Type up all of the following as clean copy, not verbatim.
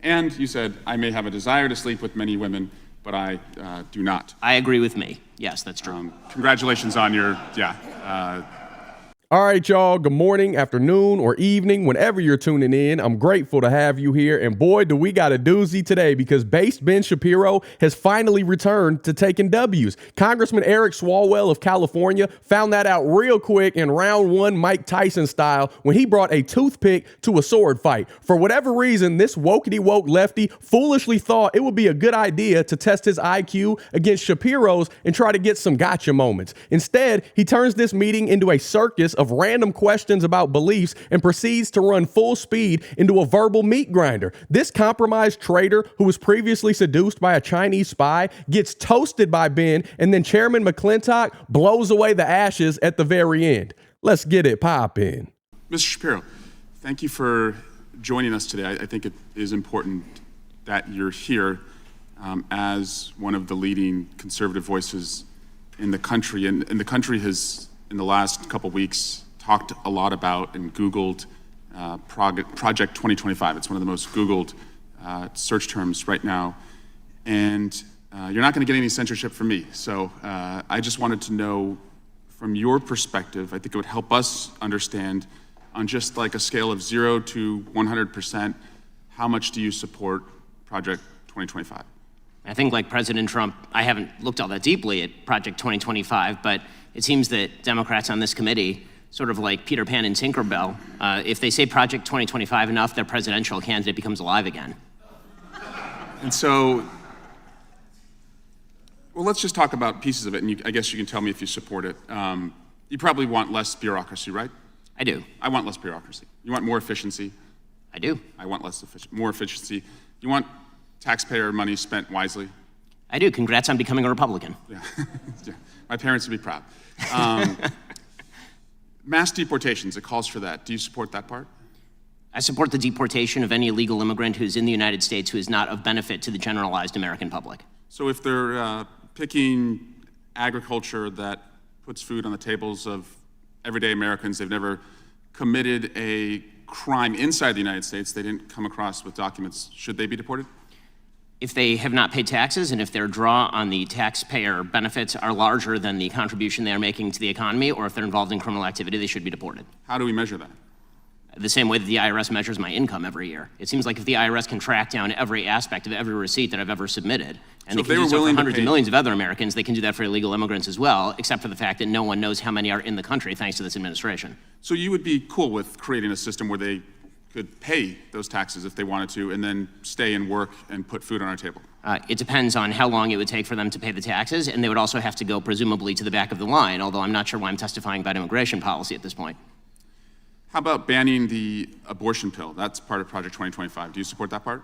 And you said, I may have a desire to sleep with many women, but I do not. I agree with me. Yes, that's true. Congratulations on your, All right, y'all. Good morning, afternoon, or evening, whenever you're tuning in. I'm grateful to have you here. And boy, do we got a doozy today, because based Ben Shapiro has finally returned to taking W's. Congressman Eric Swalwell of California found that out real quick in round one, Mike Tyson style, when he brought a toothpick to a sword fight. For whatever reason, this wokety-woke lefty foolishly thought it would be a good idea to test his IQ against Shapiro's and try to get some gotcha moments. Instead, he turns this meeting into a circus of random questions about beliefs and proceeds to run full speed into a verbal meat grinder. This compromised traitor, who was previously seduced by a Chinese spy, gets toasted by Ben, and then Chairman McClintock blows away the ashes at the very end. Let's get it poppin'. Mr. Shapiro, thank you for joining us today. I think it is important that you're here as one of the leading conservative voices in the country. And the country has, in the last couple weeks, talked a lot about and Googled Project 2025. It's one of the most Googled search terms right now. And you're not going to get any censorship from me. So I just wanted to know, from your perspective, I think it would help us understand, on just like a scale of 0 to 100%, how much do you support Project 2025? I think, like President Trump, I haven't looked all that deeply at Project 2025, but it seems that Democrats on this committee, sort of like Peter Pan and Tinkerbell, if they say Project 2025 enough, their presidential candidate becomes alive again. And so, well, let's just talk about pieces of it, and I guess you can tell me if you support it. You probably want less bureaucracy, right? I do. I want less bureaucracy. You want more efficiency? I do. I want more efficiency. You want taxpayer money spent wisely? I do. Congrats on becoming a Republican. Yeah. Yeah. My parents would be proud. Mass deportations, it calls for that. Do you support that part? I support the deportation of any illegal immigrant who's in the United States who is not of benefit to the generalized American public. So if they're picking agriculture that puts food on the tables of everyday Americans, they've never committed a crime inside the United States, they didn't come across with documents, should they be deported? If they have not paid taxes and if their draw on the taxpayer benefits are larger than the contribution they are making to the economy, or if they're involved in criminal activity, they should be deported. How do we measure that? The same way that the IRS measures my income every year. It seems like if the IRS can track down every aspect of every receipt that I've ever submitted, and So they can do so for hundreds of millions of other Americans, they can do that for illegal immigrants as well, except for the fact that no one knows how many are in the country thanks to this administration. So you would be cool with creating a system where they could pay those taxes if they wanted to, and then stay and work and put food on our table? It depends on how long it would take for them to pay the taxes, and they would also have to go presumably to the back of the line, although I'm not sure why I'm testifying about immigration policy at this point. How about banning the abortion pill? That's part of Project 2025. Do you support that part?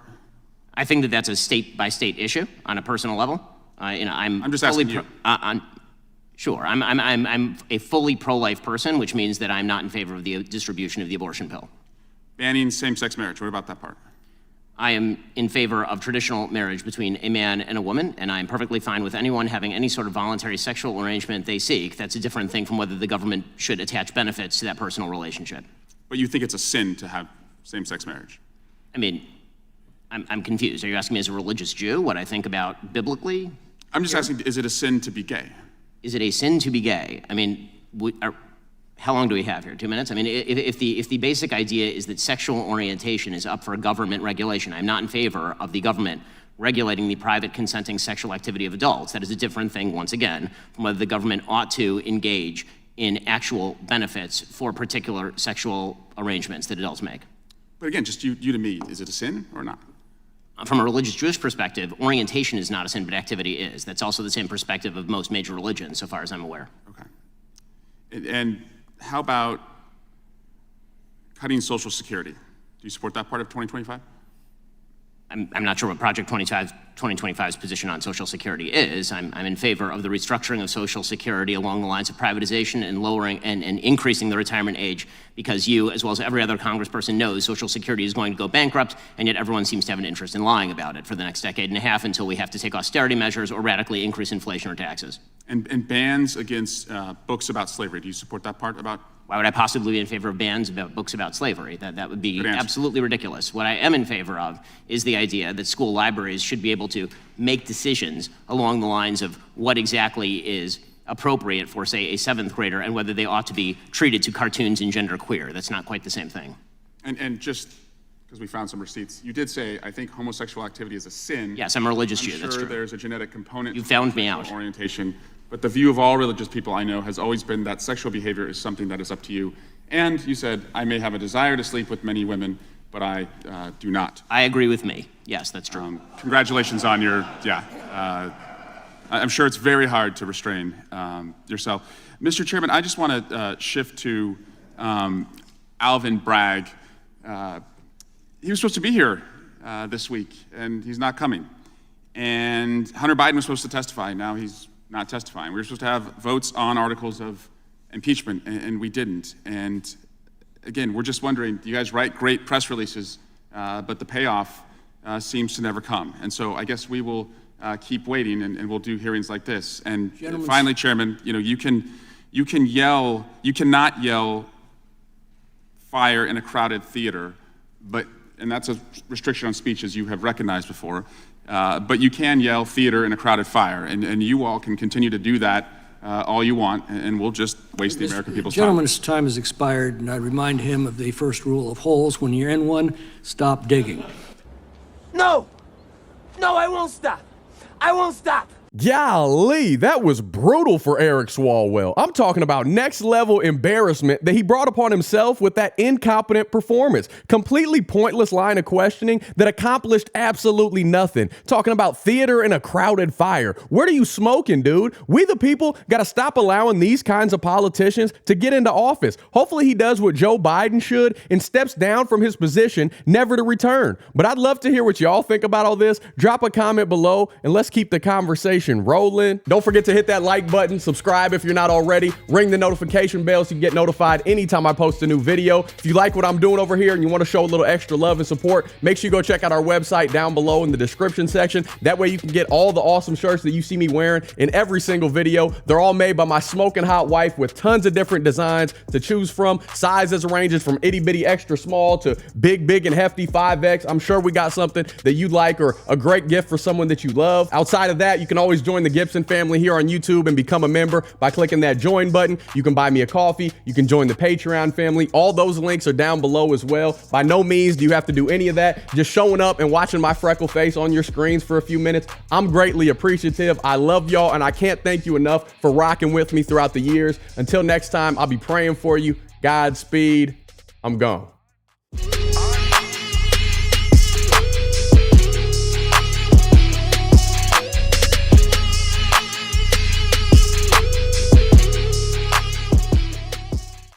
I think that that's a state-by-state issue on a personal level. I'm just asking you. Sure, I'm a fully pro-life person, which means that I'm not in favor of the distribution of the abortion pill. Banning same-sex marriage, what about that part? I am in favor of traditional marriage between a man and a woman, and I'm perfectly fine with anyone having any sort of voluntary sexual arrangement they seek. That's a different thing from whether the government should attach benefits to that personal relationship. But you think it's a sin to have same-sex marriage? I mean, I'm confused. Are you asking me as a religious Jew what I think about biblically? I'm just asking, is it a sin to be gay? Is it a sin to be gay? I mean, how long do we have here? 2 minutes? I mean, if the basic idea is that sexual orientation is up for government regulation, I'm not in favor of the government regulating the private consenting sexual activity of adults. That is a different thing, once again, from whether the government ought to engage in actual benefits for particular sexual arrangements that adults make. But again, just you to me, is it a sin or not? From a religious Jewish perspective, orientation is not a sin, but activity is. That's also the same perspective of most major religions, so far as I'm aware. Okay. And how about cutting Social Security? Do you support that part of 2025? I'm not sure what Project 2025's position on Social Security is. I'm in favor of the restructuring of Social Security along the lines of privatization and lowering and increasing the retirement age, because you, as well as every other congressperson, knows Social Security is going to go bankrupt, and yet everyone seems to have an interest in lying about it for the next decade and a half until we have to take austerity measures or radically increase inflation or taxes. And bans against books about slavery. Do you support that part about Why would I possibly be in favor of bans about books about slavery? That would be Good answer. absolutely ridiculous. What I am in favor of is the idea that school libraries should be able to make decisions along the lines of what exactly is appropriate for, say, a 7th grader and whether they ought to be treated to cartoons and genderqueer. That's not quite the same thing. And just because we found some receipts, you did say, I think homosexual activity is a sin. Yes, I'm a religious Jew, I'm that's sure true. there's a genetic component. You to found me sexual out. Orientation, but the view of all religious people I know has always been that sexual behavior is something that is up to you. And you said, I may have a desire to sleep with many women, but I do not. I agree with me. Yes, that's true. Congratulations on your, I'm sure it's very hard to restrain yourself. Mr. Chairman, I just want to shift to Alvin Bragg. He was supposed to be here this week, and he's not coming. And Hunter Biden was supposed to testify. Now he's not testifying. We were supposed to have votes on articles of impeachment, and we didn't. And again, we're just wondering, you guys write great press releases, but the payoff seems to never come. And so I guess we will keep waiting, and we'll do hearings like this. And finally, Chairman, you cannot yell fire in a crowded theater, and that's a restriction on speech, as you have recognized before, but you can yell theater in a crowded fire, and you all can continue to do that all you want, and we'll just waste the American people's time. Gentleman's time has expired, and I remind him of the first rule of holes. When you're in one, stop digging. No, I won't stop. I won't stop. Golly, that was brutal for Eric Swalwell. I'm talking about next level embarrassment that he brought upon himself with that incompetent performance. Completely pointless line of questioning that accomplished absolutely nothing. Talking about theater in a crowded fire. What are you smoking, dude? We the people gotta stop allowing these kinds of politicians to get into office. Hopefully he does what Joe Biden should and steps down from his position, never to return. But I'd love to hear what y'all think about all this. Drop a comment below and let's keep the conversation rolling. Don't forget to hit that like button, subscribe if you're not already, ring the notification bell so you get notified anytime I post a new video. If you like what I'm doing over here and you want to show a little extra love and support, make sure you go check out our website down below in the description section. That way you can get all the awesome shirts that you see me wearing in every single video. They're all made by my smoking hot wife with tons of different designs to choose from. Sizes ranges from itty bitty extra small to big and hefty 5X. I'm sure we got something that you'd like or a great gift for someone that you love. Outside of that, you can always join the Gibson family here on YouTube and become a member by clicking that join button. You can buy me a coffee. You can join the Patreon family. All those links are down below as well. By no means do you have to do any of that. Just showing up and watching my freckle face on your screens for a few minutes. I'm greatly appreciative. I love y'all, and I can't thank you enough for rocking with me throughout the years. Until next time, I'll be praying for you. Godspeed. I'm gone.